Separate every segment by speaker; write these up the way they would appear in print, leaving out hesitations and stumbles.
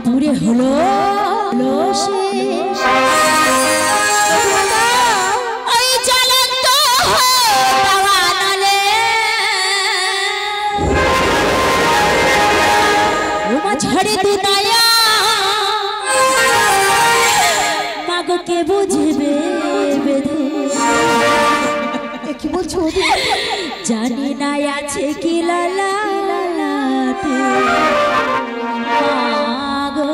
Speaker 1: পুরে হলো শেষ ওই জ্বলন্ত হাওয়া নালে ওমা ঝড়ে দুনিয়া মাগো কে বুঝবে
Speaker 2: কি বলছো
Speaker 1: জানি না আছে কি লালাতে মাগো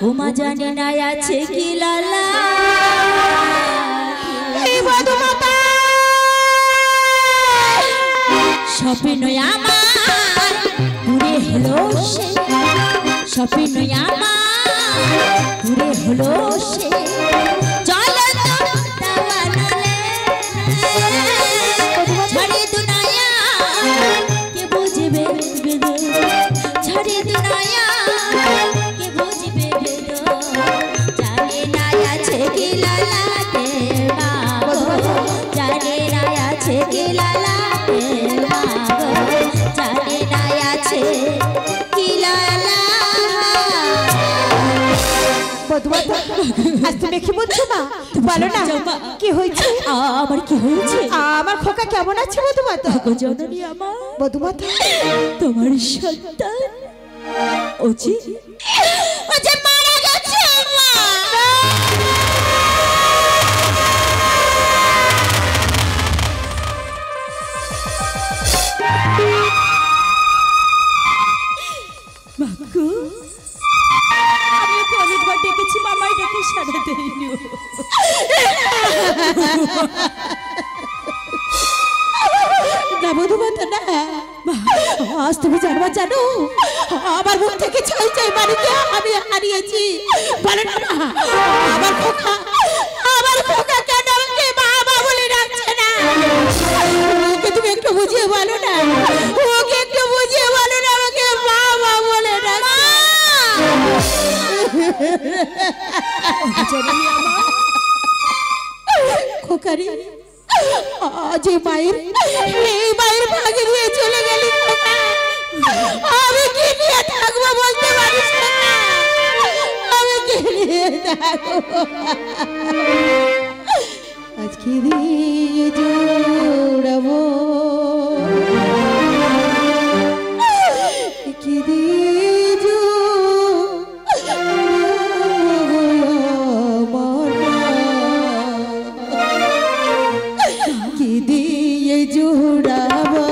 Speaker 1: ওমা জানি না আছে কি লালা এই বধুমাতা স্বপ্ন আমার পুরে হলো শেষ স্বপ্ন আমার পুরে হলো শেষ छड़ी दुनिया के बुझबे बेदो छड़ी दुनिया के बुझबे बेदो जाने ना आछे की लालाते मागो जाने ना आछे की लालाते मागो जाने ना आछे की लाला
Speaker 2: বধুমাতা আজ তুমি কি বলছো মা বলো না কি হয়েছে
Speaker 1: আমার কি হয়েছে
Speaker 2: আমার খোকা কেমন আছে বধুমাতা
Speaker 1: গো জননী আমার
Speaker 2: বধুমাতা
Speaker 1: তোমার সন্তান ওজি মারা গেছে মা মাগো আমি তো অনেকবার ডেকেছি মামাই ডেকে সাড়া দেয়নি
Speaker 2: না বধুমাতা না আজ তুমি জানো আমার মুখ থেকে ছাই ছাই বাড়িতে আমি হারিয়েছি বলে না আমার খোকা কেন আমাকে মা বলে ডাকছে না ওকে তুমি একটু বুঝিয়ে বলো না ওকে একটু বুঝিয়ে বলো না আমাকে মা বলে ডাকছে খোকারি আজ এই মায়ের ভাগে নিয়ে চলে গেলি আমি কি নিয়ে থাকবো বলতে পারিস না আমি কি নিয়ে থাকবো আজকে দিয়ে জোড়াবো কি দিয়ে জোড়াবো কি দিয়ে জোড়াবো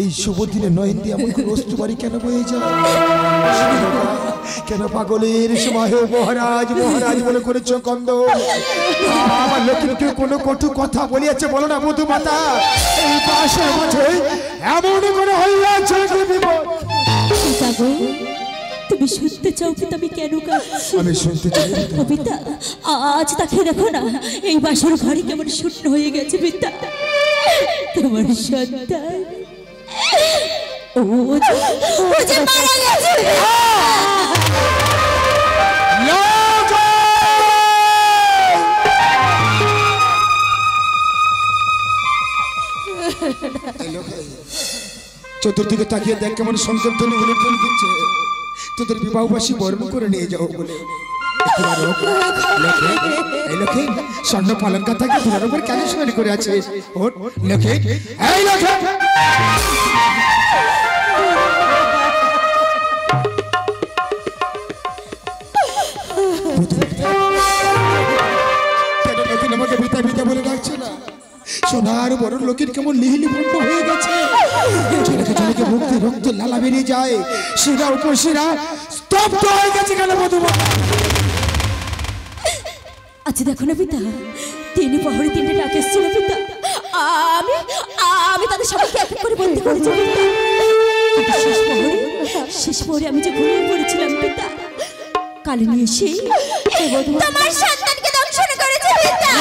Speaker 3: এই শুভ দিনে নয়ন দিয়ে এমন করে অশ্রুবারি কেন বয়ে যায়? কেন পাগলের সময় মহারাজ মহারাজ বলে করেছ কন্দ? আমার লক্ষ্মীকে কোনো কটু কথা বলিয়াছে বলো না মধুমাতা? এই পাশের মাঝে এমন করে হইয়াছে কি বিপদ?
Speaker 1: পিতা গো, তুমি শুনতে চাও পিতা আমি কেন কাঁদছি?
Speaker 3: আমি শুনতে চাই
Speaker 1: পিতা, আজ তাকে দেখো না, এই বাসর ঘরে কেমন শূন্য হয়ে গেছে পিতা। তোমার সন্তান ও যে মারা গেছে।
Speaker 3: চতুর্দিকে তাকিয়ে দেখ কেমন সংকীর্তনে উল্লেখন দিচ্ছে। তোদের বিবাহবাসী বর্ণ করে নিয়ে যাও বলে। স্বর্ণ পালঙ্কা থাকে তোমার উপর কেন শুয়ে করে আছে? আমাকে পিতা পিতা বলে ডাকছে না? সোনার বড় লোকের কেমন লিহিলি বন্ধ হয়ে গেছে। ছেলেকে ছেলেকে মুক্তি রক্ত লালা বেরিয়ে যায়, শিরা উপশিরা স্তব্ধ হয়ে গেছে কেন মধুমাতা?
Speaker 1: আচ্ছা দেখো না পিতা, তিনি পহরে তিনটে ডাক এসেছিল পিতা। আমি তাদের সবাইকে এক এক করে বন্দি করেছি পিতা। কিন্তু শেষ পহরে আমি যে ঘুমিয়ে পড়েছিলাম পিতা, কালিনী এসে তোমার সন্তানকে দংশন করেছে পিতা।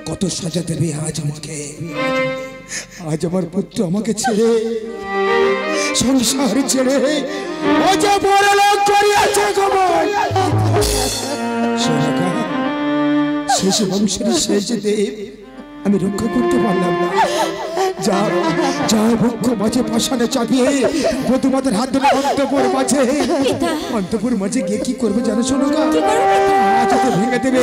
Speaker 3: কত সাজা দেবে আজ আমাকে? আজ আমার পুত্র আমাকে ছেড়ে সংসার ছেড়ে শেষ বংশের শেষ দেব আমি রক্ষা করতে পারলাম না। যা যা বক্ষ মাঝে পাশানে চাপিয়ে মধুমাতার হাত ধরে অন্তপুর মাঝে গিয়ে কি করবে জানো? শোনো ভেঙে দেবে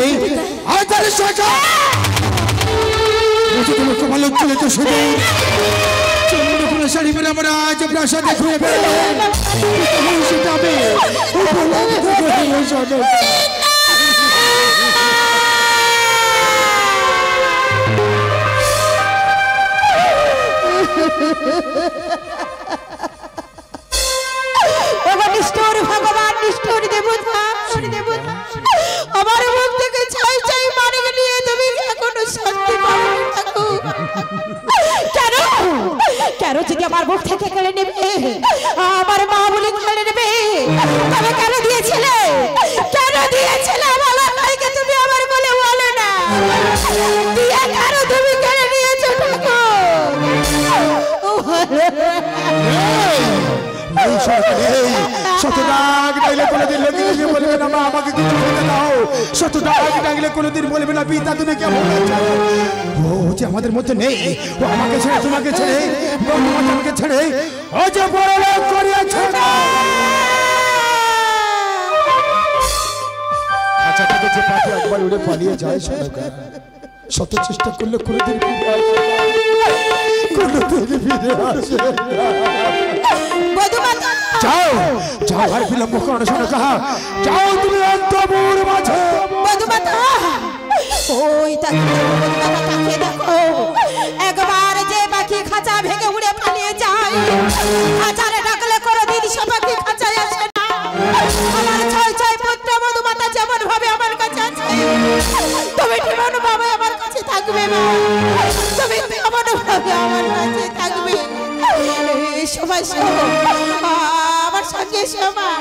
Speaker 3: শাড়ি মেরে আমরা আজ প্রাসাদে ঘুরে
Speaker 2: ভগবান নিষ্ঠুর দেবতা, আমার মুখ থেকে ছাই ছাই মারে নিয়ে তুমি এখনো শান্তি পাওনি ঠাকুর। কেন কেন যদি আমার মুখ থেকে কেড়ে নেবে, আমার মা বলে কেড়ে নেবে, তবে কেন দিয়েছিলে? কেন দিয়েছিলে আমার ভাইকে তুমি আমার বলে বলে না দিয়ে কেন তুমি কেড়ে নিয়েছো
Speaker 3: শতদাগ ডাকলে কোনোদিন লোকে বলবে না মা আমাকে কিছু খেতে দাও। শতদাগ ডাকলে কোনোদিন বলবে না পিতা তুমি কেমন আছো? ও যে আমাদের মধ্যে নেই, ও আমাকে ছেড়ে তোমাকে ছেড়ে আমাকে ছেড়ে ও যে বড় লোক করিয়াছে। আচ্ছা তাকে যে পাখি একবার উড়ে পালিয়ে যায় সরকার, শত চেষ্টা করলে কোনোদিন ফিরে আসে যাও যাও আর বিলম্ব করো শোনো কাহা যাও তুমি অন্তপুর মাঝে।
Speaker 2: ওই তাকিয়ে দেখো, একবার যে পাখি খাঁচা ভেঙে উড়ে পালিয়ে যায়, হাজারে ডাকলে কোনোদিন সে পাখি খাঁচায় আসে না। আমার ছয় ছয় পুত্র মধুমাতা যেমন ভাবে আমার কাছে আছে, তুমি তেমন ভাবে আমার কাছে থাকবে মা, তুমি তেমন ভাবে আমার কাছে থাকবে। সবাই আমার সঙ্গে সবাই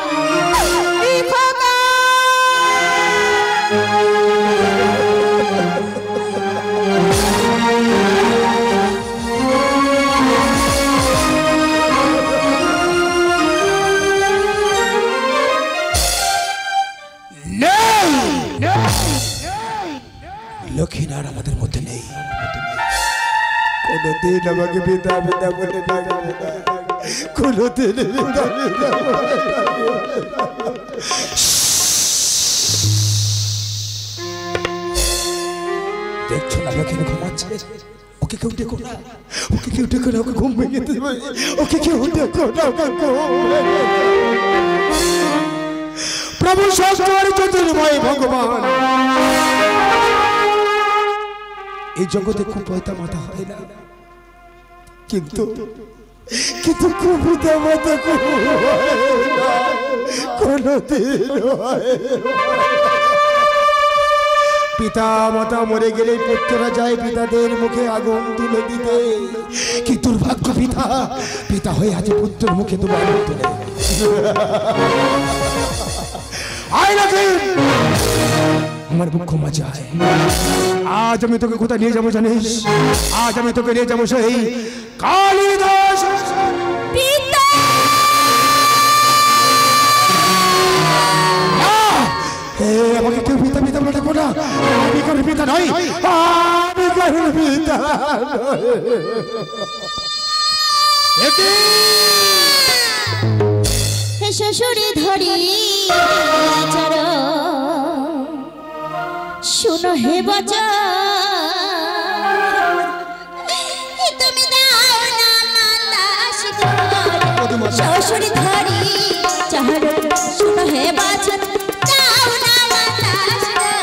Speaker 3: লক্ষ্মীনার আমাদের মধ্যে নেই, কোনদিন আমাকে পিতা পিতা বলে ডাকবে না, কোনদিন পিতা পিতা বলে দেখছো না লক্ষ্মী ঘুমাচ্ছে, ওকে কেউ ডেকো না, ওকে কেউ ডেকো না, ওকে ঘুম ভেঙে দেবে, ওকে কেউ ডেকো না, ওকে ঘুম প্রভু সত্যের জ্যোতির্ময় ভগবান। এই জগতে খুব পিতা মাতা হয় না, কিন্তু কিন্তু খুব পিতা মাতা কোনদিন হয় না। পিতা মাতা মরে গেলে পুত্ররা যায় পিতাদের মুখে আগুন তুলে দিতে। কি দুর্ভাগ্য পিতা, পিতা হয়ে আজ পুত্রের মুখে তুমি আগুন তুলে। আয় নাকি আমার মুখ্য মজা হয়। আজ আমি তোকে কোথায় নিয়ে যাবো জানিস? আজ আমি তোকে নিয়ে যাবো সেই কালিদাস। আমাকে কেউ পিতা পিতা বলে ডাকো না, আমি কারোর পিতা নই, আমি কারোর পিতা
Speaker 1: হে শ্বশুরে ধরি আচার, শোনো হে বচন, তুমি দাও না মাতাস ঘর। শ্বশুরে ধরি চাহর, শোনো হে বচন, দাও না মাতাস ঘর।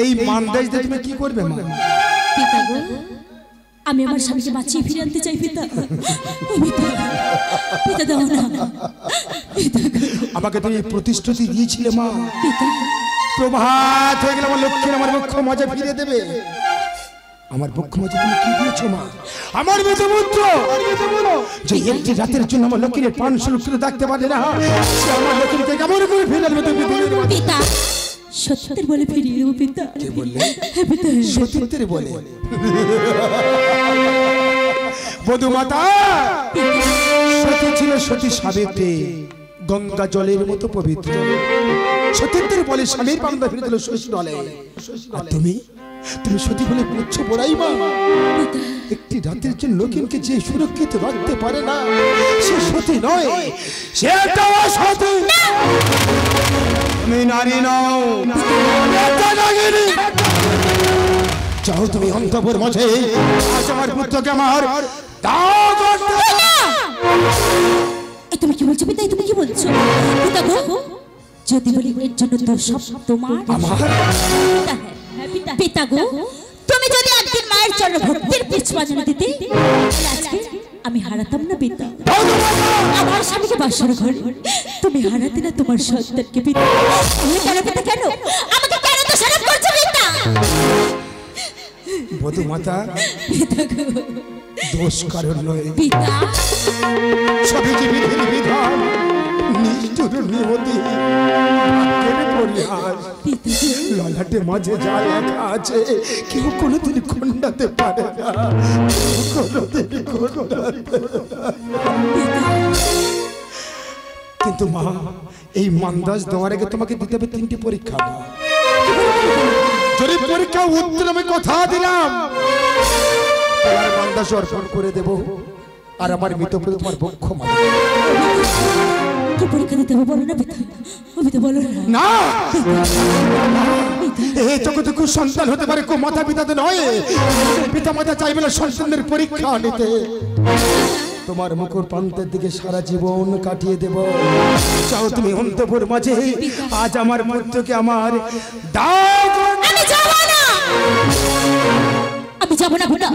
Speaker 3: এই মানদেশ দিয়ে তুমি কি করবে মা?
Speaker 1: পিতা গো, আমি আমার স্বামীকে বাঁচিয়ে ফিরে আনতে চাই পিতা। পিতা, পিতা দাও না পিতা।
Speaker 3: আমাকে তুমি প্রতিশ্রুতি দিয়েছিলে মা,
Speaker 1: পিতা
Speaker 3: প্রভাত হয়ে গেলে আমার লক্ষ্মীর আমার মুখ্য মজা ফিরিয়ে দেবে। আমার মুখ্য মজা তুমি কি দিয়েছো মা? আমার মিত্র যে একটি রাতের জন্য আমার লক্ষ্মীর প্রাণ সুরক্ষিত থাকতে পারে না, সে আমার লক্ষ্মীকে কেমন করে ফিরে আনবে?
Speaker 1: পিতা সত্যের বলে ফিরিয়ে দেবো পিতা।
Speaker 3: কে বললে?
Speaker 1: পিতা
Speaker 3: সত্যের বলে? বধূ মাতা সতী ছিল সতী সাবিত্রী, গঙ্গা জলের মতো পবিত্র। সতীত্বের বলে স্বামীর প্রাণটা ফিরে দিল শ্বশুর হলে। আর তুমি তুমি সতী বলে পুচ্ছ বড়াই মা। একটি রাতের জন্য লোককে যে সুরক্ষিত রাখতে পারে না, সে সতী নয়, সেটা সতী। তুমি নারী নও, চাও তুমি অন্তপুর মাঝে আজ আমার পুত্রকে আমার দাও করতে।
Speaker 1: তুমি কি বলছো পিতা? তুমি কি বলছো পিতা গো? যদি বলি এর জন্য তো সব তোমার।
Speaker 3: আমার
Speaker 1: পিতা গো, তুমি যদি একদিন মায়ের চরণ ভক্তির পিছ বাজানো দিতে, আজকে আমি হারাতাম না পিতা আমার স্বামীকে বাসর ঘর। তুমি হারাতে না তোমার সন্তানকে পিতা। তুমি কেন পিতা, কেন আমাকে কেন তো সারাপ করছো পিতা?
Speaker 3: বধূ মাতা দোষ কারণ নয়
Speaker 1: পিতা,
Speaker 3: সবই যে বিধির বিধান, নিষ্ঠুর নিয়তি, ভাগ্যের পরিহাস। ললাটে মাঝে যা লেখা আছে কেউ কোনোদিন খণ্ডাতে পারে না, কোনোদিন খণ্ডাতে। কিন্তু মা, এই মান্দাজ দেওয়ার আগে তোমাকে দিতে হবে 3টি পরীক্ষা। যদি পরীক্ষা উত্তর আমি কথা দিলাম, তোমার মান্দাজ অর্পণ করে দেব, আর আমার মৃত প্রতি তোমার বক্ষ মাথা।
Speaker 1: কি পরীক্ষা দিতে হবে বলো না পিতা? পিতা বলো না।
Speaker 3: এই জগতে খুব সন্তান হতে পারে, খুব মাতা পিতা তো নয়। পিতা মাতা চাইবে না সন্তানদের পরীক্ষা নিতে। তোমার মুখর প্রান্তের দিকে সারা জীবন কাটিয়ে দেব। চাও তুমি অন্তপুর মাঝে আজ আমার পুত্রকে আমার দাও।
Speaker 1: আমি যাব না, আমি যাব না পিতা।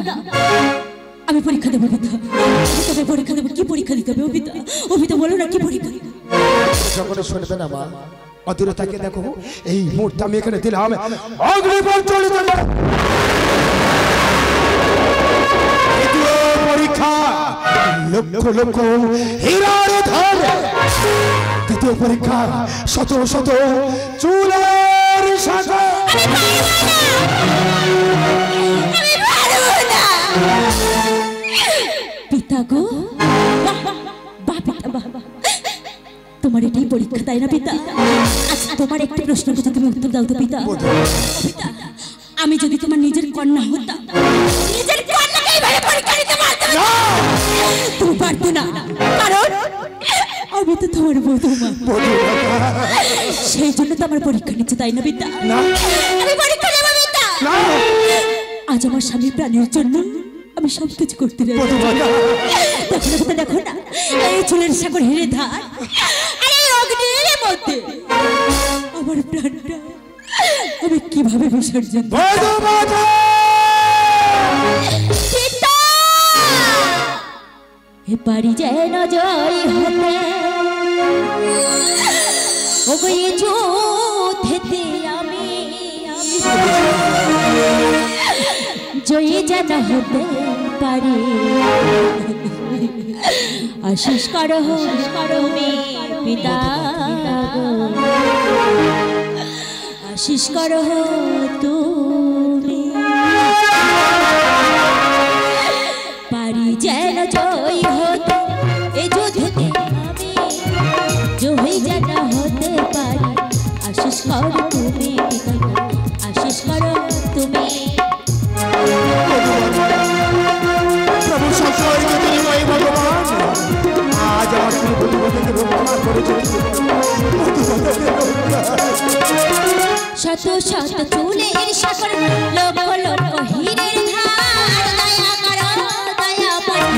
Speaker 1: আমি পরীক্ষা দেবো পিতা। তবে পরীক্ষা দেবো। কি পরীক্ষা দিতে হবে পিতা? পিতা বলো না কি পরীক্ষা?
Speaker 3: সকলে শুনবে না মা, অদূরে তাকে দেখো। এই মুহূর্তে আমি এখানে দিলাম অগ্নিপথ চলে যাবে। পরীক্ষা লোক লক্ষ লক্ষ হীরার ধন। দ্বিতীয় পরীক্ষা শত শত চুলের শাখা।
Speaker 1: পিতা গো, বাহ পিতা বাহ, তোমার এটাই পরীক্ষা তাই না পিতা? আচ্ছা তোমার একটা প্রশ্ন যদি তুমি উত্তর দাও তো পিতা। পিতা, আমি যদি তোমার নিজের কন্যা হতাম, নিজের কন্যাকে এইভাবে পরীক্ষা দিতে পারতাম না? তুমি পারতে না, কারণ আমি তো তোমার বধূমা। সেই জন্য তো আমার পরীক্ষা নিচ্ছে তাই না পিতা? আমি পরীক্ষা নেব পিতা। আজ আমার স্বামীর প্রাণের জন্য আমি সবকিছু করতে রাজি। দেখো না দেখো না, এই চুলের সাগর হেরে ধার, আর এই অগ্নির মধ্যে আমার প্রাণটা আমি কিভাবে বিসর্জন দেব? এ পারি যেন জয় হতে, ওগো এই যুদ্ধেতে আমি জয়ী যেন হতে পারি। আশিস করো মে পিতা, আশিস করো তুমি, পারি যেন জয় হতে এই যুদ্ধেতে আমি জয়ী যেন হতে পারি। আশিস করো তুমি পিতা, আশিস করো তুমি।
Speaker 3: প্রভু সবসময় ভগবান, আজ আমার
Speaker 1: শত শত চুলের সাগর, লক্ষ লক্ষ হীরের ধার, দয়া করো দয়া করো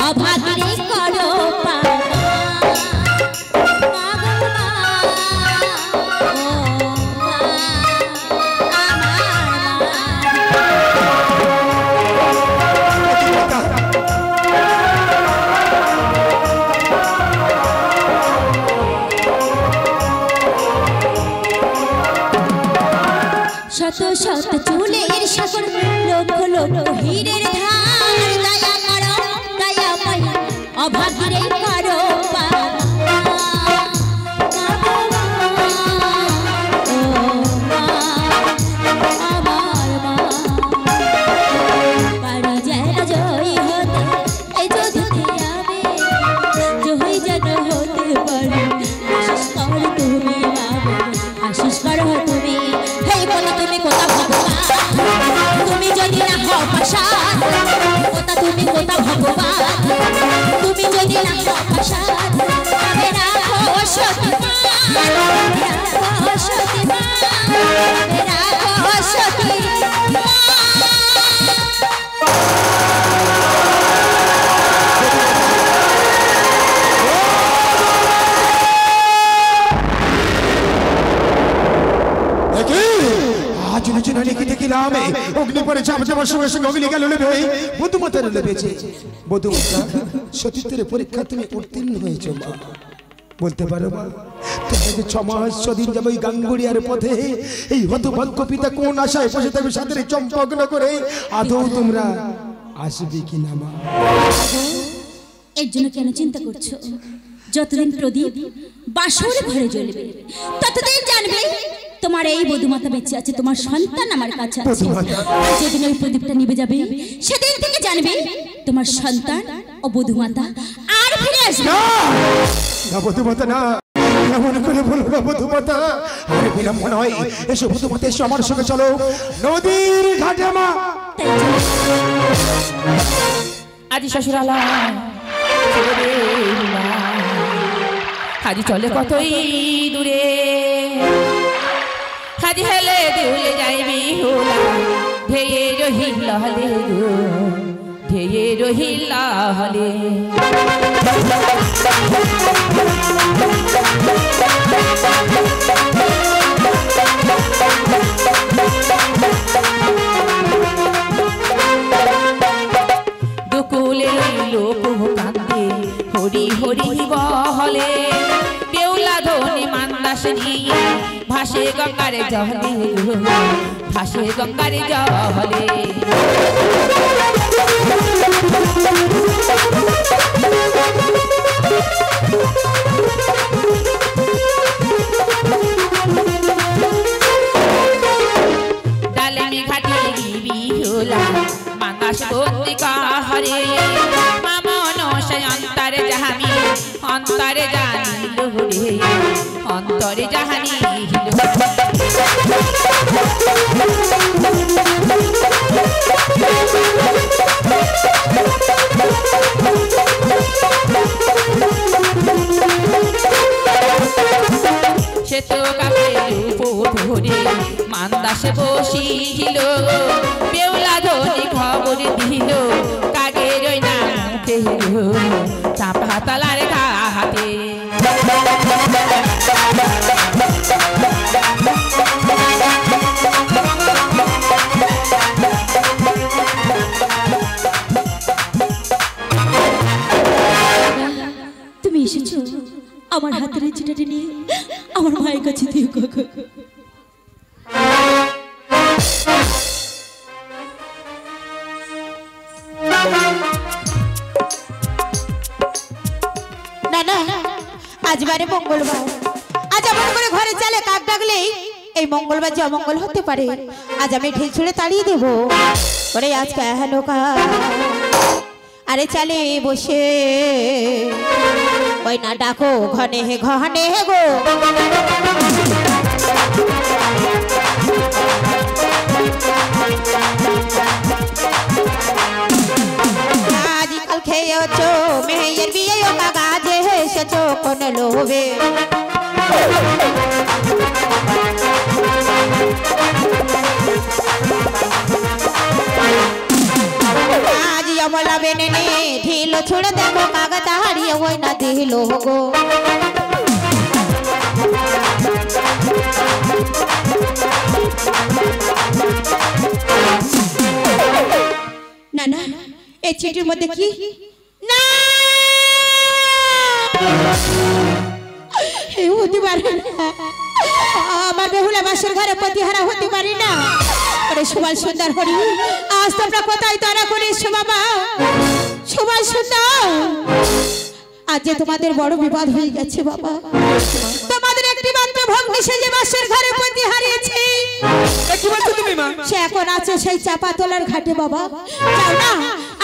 Speaker 1: অভাগীরে করো পার। শত শত চুলের সাগর, লক্ষ লক্ষ হীরের ধার, দয়া করো দয়া করো অভাগীরে করো পার। পারি যেন জয়ী হতে এই যুদ্ধে আমি জয়ী যেন হতে পারি। আশিস করো তুমি বাবা, আশিস করো তুমি। হে বলো তুমি কোথা ভগবান, তুমি যদি না হও পাশান, কোথা তুমি কোথা ভগবান, তুমি যদি না হও পাশান, তবে রাখো সতীমান, রাখো সতীমান, রাখো সতীমান।
Speaker 3: লিখে দেখিলাম অগ্নি পরে চাপ যাওয়ার সঙ্গে সঙ্গে অগ্নি গেল লেবে, বধুমাতার লেবেছে। বধুমাতা সতীত্বের পরীক্ষা তুমি উত্তীর্ণ হয়েছো মা, বলতে পারো মা তোমার যে 6 মাস 6 দিন যাবে ওই গাঙ্গুরিয়ার পথে এই হতভাগ্য পিতা কোন আশায় বসে থাকবে সাথে চম্পগ্ন করে, আদৌ তোমরা আসবে কিনা মা?
Speaker 1: এর জন্য কেন চিন্তা করছো? যতদিন প্রদীপ বাসর ঘরে জ্বলবে ততদিন জানবে তোমার এই বধুমাতা বেঁচে আছে, তোমার সন্তান আমার কাছে আছে। যেদিন ওই প্রদীপটা নিভে যাবে সেদিন থেকে জানবে তোমার সন্তান ও বধুমাতা আর ফিরে আসবে
Speaker 3: না। বধুমাতা না, এমন করে বলো না বধুমাতা, আরে বিলম্ব নয়, এসো বধুমাতা এসো আমার সঙ্গে চলো নদীর ঘাটে মা।
Speaker 4: আজি শ্বশুরালা আজি চলে কতই দূরে, আজি হেলে দুলে যাইবি হোলা, ধেয়ে রহিলা হলে গো, ধেয়ে রহিলা হলে। দুকুলে লোক কান্দে হরি হরি বহলে, বেউলা ধনি মান্দাস নিয়ে ভাসে গঙ্গারে জলে গো, ভাসে গঙ্গারে জলে। ঘরে মামন সে অন্তরে জাহানি অন্তরে জানিল রে অন্তরে জাহানি সে তো কাকে ধরে মান্দাসে বসিল বেউলা ধনি খবর দিল কাগের ওই না মুখে চাপা তালার হাতে
Speaker 1: তুমি এসেছো আমার হাতের চিঠাটি নিয়ে আমার মায়ের কাছে দিও কাকা।
Speaker 2: না না আজ বারে মঙ্গলবার, আজ এমন করে ঘরে চালে কাক ডাকলেই এই মঙ্গলবার যে অমঙ্গল হতে পারে। আজ আমি ঢিল ছুঁড়ে তাড়িয়ে দেবো ওরে আজ কেন আরে চালে বসে ওই না ডাকো ঘনে হে ঘনে হে গো আজকাল খেয়েছো মেয়ের বিয়ে কাগাজে এসেছো কোন লোভে আজ অমলা বেনে নে ঢিল ছুড়ে দেখো কাগজ হারিয়ে ওই না দিল গো না না এই চিঠির মধ্যে কি না হতে পারে না আমার বেহুলা বাসর ঘরে প্রতিহারা হতে পারি না। আরে সুভাষ সুন্দর হরি আজ তোমরা কোথায় তারা করে এসো বাবা সুভাষ সুন্দর আজ যে তোমাদের বড় বিপদ হয়ে গেছে বাবা। তোমাদের একটি মাত্র ভগ্নী সে যে বাসর ঘরে প্রতি হারিয়েছে
Speaker 3: কি বলছো তুমি মা?
Speaker 2: সে এখন আছে সেই চাপা তোলার ঘাটে বাবা। যাও না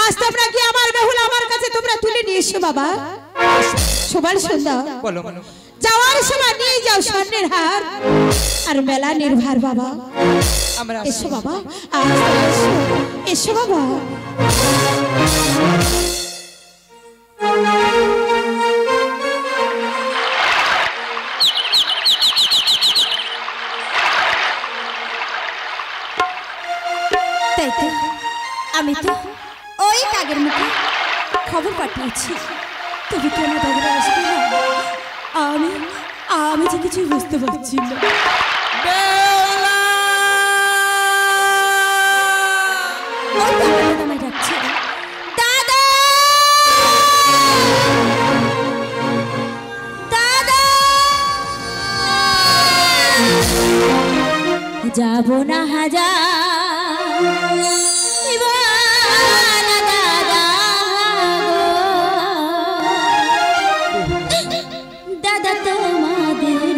Speaker 2: আজ তোমরা কি আমার বেহুলা আমার কাছে তোমরা তুলে নিয়ে এসো বাবা। সুভাষ সুন্দর
Speaker 3: বলো বলো
Speaker 2: যাওয়ার সময় নিয়ে যাও স্বর্ণের হার আর মেলা নির্ভার বাবা।
Speaker 3: আমরা
Speaker 2: এসো বাবা এসো বাবা।
Speaker 1: তাই তো আমি তো ওই কাগের মুখে খবর পাঠিয়েছি, তবে কেন দাদা আসবে না? আমি আমি যে কিছুই বুঝতে পারছি না। আমায় ডাকছে দাদা দাদা যাব না হাজার দাদা তোমাদের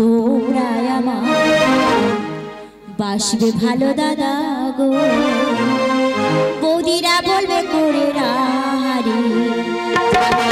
Speaker 1: তোমরা আমার বাসবে ভালো দাদা গো বৌদিরা বলবে করে রাহারি দাদা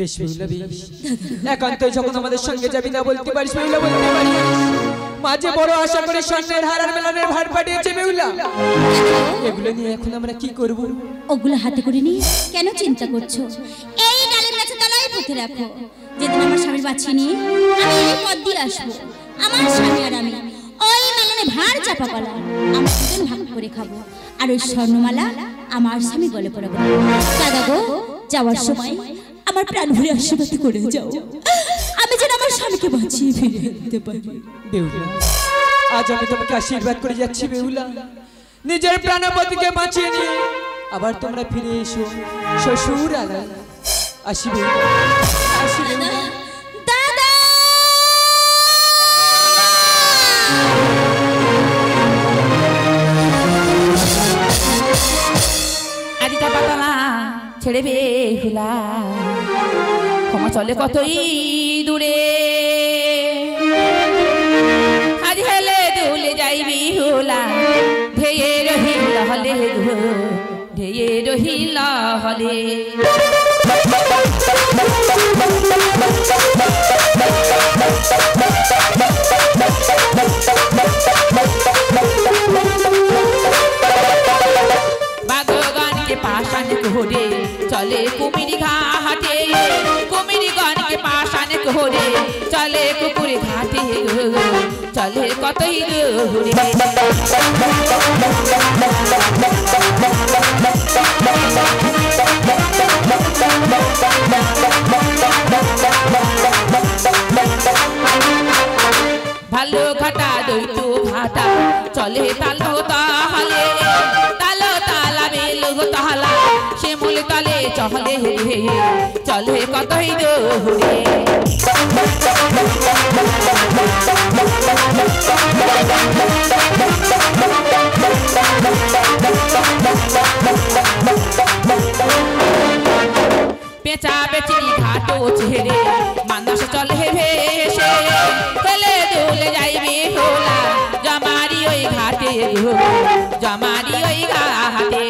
Speaker 5: বেশ বেহুলা বেশ একান্ত যখন আমাদের সঙ্গে যাবি না বলতে পারিস বেহুলা বলতে পারিস মাঝে বড় আশা করে স্বর্ণের হার আর মেলানের ভার পাঠিয়েছে বেহুলা এগুলো নিয়ে এখন আমরা কি করব
Speaker 1: ওগুলো হাতে করে নিয়ে কেন চিন্তা করছো এই ডালের গাছে তলায় পুঁতে রাখো যেদিন আমার স্বামীর বাচ্চা নিয়ে আমি এই পথ দিয়ে আসবো আমার স্বামী আর আমি ওই মেলানে ভার চাপা কলা আমরা দুজন ভাগ করে খাবো আর ওই স্বর্ণমালা আমার স্বামী গলে পড়াবো দাদা গো যাওয়ার সময় আমার প্রাণ ভরে আশীর্বাদ করে যাও আমি যেন আমার স্বামীকে বাঁচিয়ে ফিরে আনতে পারি
Speaker 5: বেহুলা আজ আমি তোমাকে আশীর্বাদ করে যাচ্ছি বেহুলা নিজের প্রাণপতিকে বাঁচিয়ে নিয়ে আবার তোমরা ফিরে এসো শ্বশুর আলাদা আসি বেহুলা আসি বেহুলা
Speaker 1: দাদা
Speaker 4: আদিটা পাতালা ছেড়ে বেহুলা ক্ষমা চলে কতই দূরে আজ হেলে দুলে যাইবি হুলা ধেয়ে রহিল হলে গো ধেয়ে রহিল হলে বাগগানকে পাশান ঘোরে চলে কুমিরি ঘাটে কুমিরি গানকে পাশান ঘোরে চলে কুকুরে ঘাটে চলে কতই ঘুরে ভালো ঘাটা দৈতু ঘাটা চলে তালো তাহলে তালো তালা বেল তাহলা সে মূল তালে চলে চলে কতই দৌড়ে পেঁচা পেঁচিনি ঘাটো ছেড়ে মানস চলে ভেসে ফেলে দুলে যাইবে হোলা জমারি ওই ঘাটে জমারি ওই ঘাটে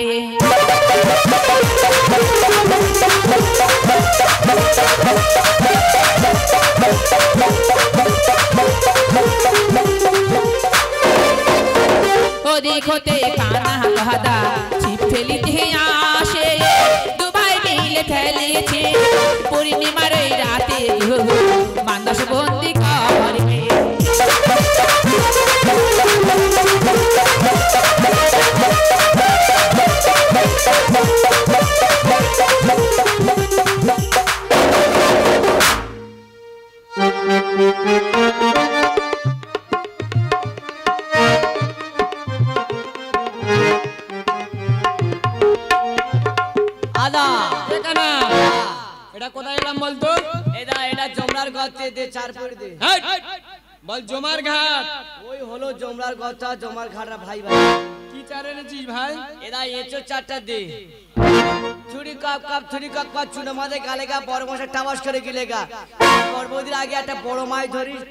Speaker 4: ও দেখোতে কানা গাদা ছিপ ফেলিতে আসে দুবাই মিলে ফেলেছে পূর্ণিমার ওই রাতে মানস বন্দি করে
Speaker 5: আদা এখানে এটা কোথায় এলাম বলতো
Speaker 6: এটা জমরার গর্তে দে চার ফুট দে
Speaker 5: বল জমার ঘাট
Speaker 6: ওই হলো জমরার গর্তা জমার ঘাটরা ভাই ভাই
Speaker 5: কি চার এনেছিস ভাই
Speaker 6: এরা এঁচো চারটা দে ছুরি কাপ কাপ ছুরি কাপ কাপ চুনা মাঝে গালেগা বড় মশা টাবাস করে গিলেগা পর্বদিন আগে একটা বড় মাছ ধরিস